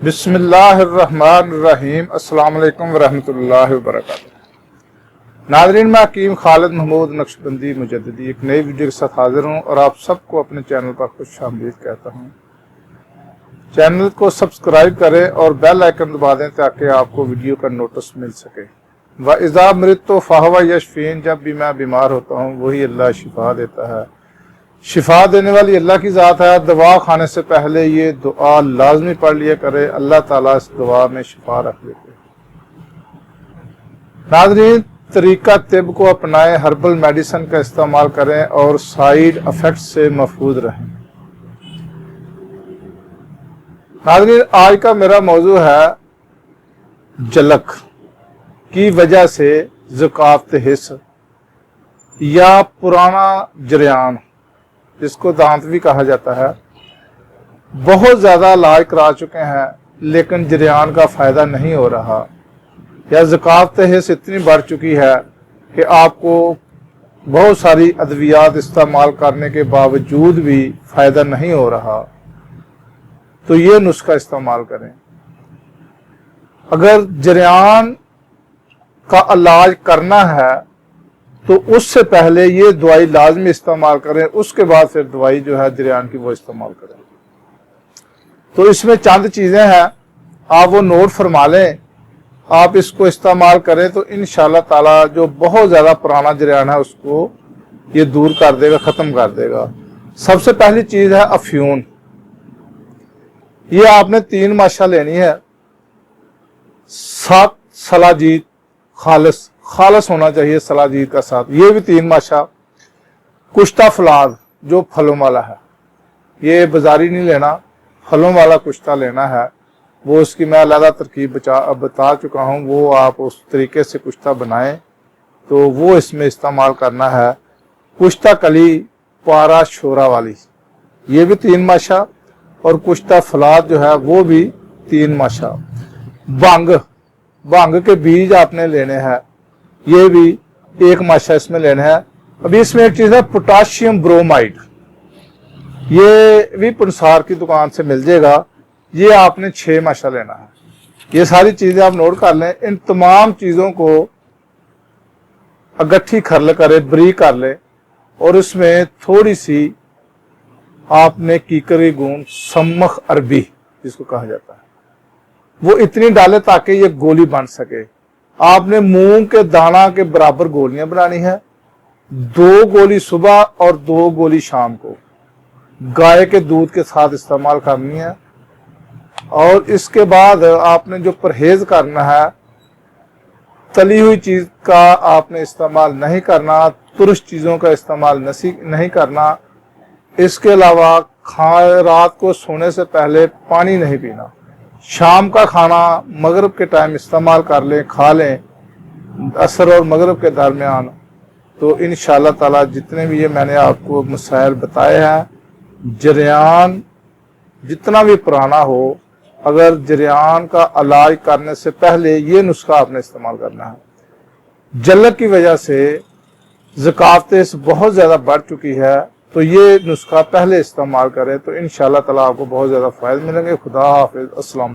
بسم اللہ الرحمن الرحیم۔ السلام علیکم ورحمۃ اللہ وبرکاتہ۔ ناظرین، میں حکیم خالد محمود نقشبندی مجددی ایک نئی ویڈیو کے ساتھ حاضر ہوں اور آپ سب کو اپنے چینل پر خوش آمدید کہتا ہوں۔ چینل کو سبسکرائب کریں اور بیل آئیکن دبا دیں تاکہ آپ کو ویڈیو کا نوٹس مل سکے۔ وَإِذَا مِرِضْتُ فَهُوَ يَشْفِينِ، جب بھی میں بیمار ہوتا ہوں وہی اللہ شفا دیتا ہے۔ شفا دینے والی اللہ کی ذات ہے۔ دعا کھانے سے پہلے یہ دعا لازمی پڑھ لیا کرے، اللہ تعالیٰ اس دعا میں شفا رکھ دیتے۔ ناظرین، طریقہ طب کو اپنائیں، ہربل میڈیسن کا استعمال کریں اور سائیڈ افیکٹ سے محفوظ رہیں۔ ناظرین، آج کا میرا موضوع ہے جلک کی وجہ سے ذکاوت حس یا پرانا جریان، جس کو دانت بھی کہا جاتا ہے، بہت زیادہ علاج کرا چکے ہیں لیکن جریان کا فائدہ نہیں ہو رہا، یا ذکاوت حس اتنی بڑھ چکی ہے کہ آپ کو بہت ساری ادویات استعمال کرنے کے باوجود بھی فائدہ نہیں ہو رہا، تو یہ نسخہ استعمال کریں۔ اگر جریان کا علاج کرنا ہے تو اس سے پہلے یہ دوائی لازمی استعمال کریں، اس کے بعد پھر دوائی جو ہے جریان کی وہ استعمال کریں۔ تو اس میں چند چیزیں ہیں، آپ وہ نوٹ فرما لیں، آپ اس کو استعمال کریں تو انشاءاللہ تعالی جو بہت زیادہ پرانا جریان ہے اس کو یہ دور کر دے گا، ختم کر دے گا۔ سب سے پہلی چیز ہے افیون۔ یہ آپ نے 3 ماشا لینی ہے، 7 سلاجید خالص ہونا چاہیے سلاجید کا ساتھ، یہ بھی 3 ماشا۔ کشتہ فلاد جو پھلوں والا ہے، یہ بازاری نہیں لینا، پھلوں والا کشتہ لینا ہے، وہ اس کی میں علیحدہ ترکیب بتا چکا ہوں، وہ آپ اس طریقے سے کشتہ بنائیں تو وہ اس میں استعمال کرنا ہے۔ کشتہ کلی پارا شورا والی، یہ بھی 3 ماشا، اور کشتہ فلاد جو ہے وہ بھی 3 ماشا۔ بھنگ کے بیج آپ نے لینے ہیں، یہ بھی 1 ماشا اس میں لینا ہے۔ ابھی اس میں ایک چیز ہے پوٹاشیم برومائڈ، یہ بھی پنسار کی دکان سے مل جائے گا، یہ آپ نے 6 ماشا لینا ہے۔ یہ ساری چیزیں آپ نوٹ کر لیں، ان تمام چیزوں کو اگٹھی کھرل کرے، بری کر لیں، اور اس میں تھوڑی سی آپ نے کیکری گون سمخ عربی جس کو کہا جاتا ہے وہ اتنی ڈالے تاکہ یہ گولی بن سکے۔ آپ نے مونگ کے دانہ کے برابر گولیاں بنانی ہے، 2 گولی صبح اور 2 گولی شام کو، گائے کے دودھ کے ساتھ استعمال کرنی ہے۔ اور اس کے بعد آپ نے جو پرہیز کرنا ہے، تلی ہوئی چیز کا آپ نے استعمال نہیں کرنا، ترش چیزوں کا استعمال نہیں کرنا۔ اس کے علاوہ رات کو سونے سے پہلے پانی نہیں پینا۔ شام کا کھانا مغرب کے ٹائم استعمال کر لیں، کھا لیں عصر اور مغرب کے درمیان، تو انشاءاللہ تعالی جتنے بھی یہ میں نے آپ کو مسائل بتائے ہیں، جریان جتنا بھی پرانا ہو، اگر جریان کا علاج کرنے سے پہلے یہ نسخہ آپ نے استعمال کرنا ہے۔ جلک کی وجہ سے ذکاوت بہت زیادہ بڑھ چکی ہے، تو یہ نسخہ پہلے استعمال کریں تو انشاءاللہ تعالی آپ کو بہت زیادہ فائدے ملیں گے۔ خدا حافظ، السلام۔